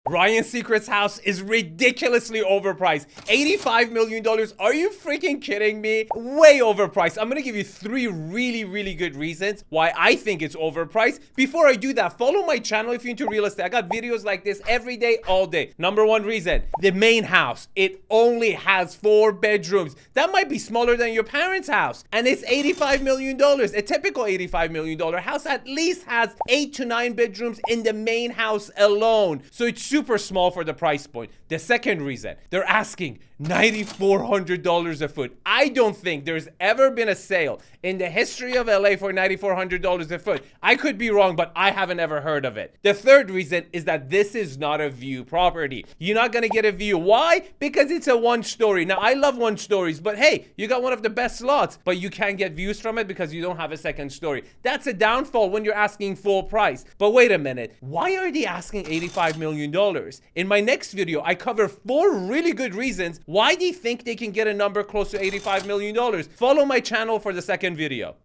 Ryan Seacrest's house is ridiculously overpriced. $85 million. Are you freaking kidding me? Way overpriced. I'm gonna give you 3 really good reasons why I think it's overpriced. Before I do that, follow my channel if you're into real estate. I got videos like this every day, all day. Number 1 reason, the main house. It only has 4 bedrooms. That might be smaller than your parents' house. And it's $85 million. A typical $85 million house at least has 8 to 9 bedrooms in the main house alone. So it's super small for the price point. The second reason, they're asking $9,400 a foot. I don't think there's ever been a sale in the history of LA for $9,400 a foot. I could be wrong, but I haven't ever heard of it. The third reason is that this is not a view property. You're not gonna get a view. Why? Because it's a 1-story. Now, I love 1-stories, but hey, you got one of the best lots, but you can't get views from it because you don't have a 2nd story. That's a downfall when you're asking full price. But wait a minute, why are they asking $85 million? In my next video, I cover 4 really good reasons why they think they can get a number close to $85 million. Follow my channel for the second video.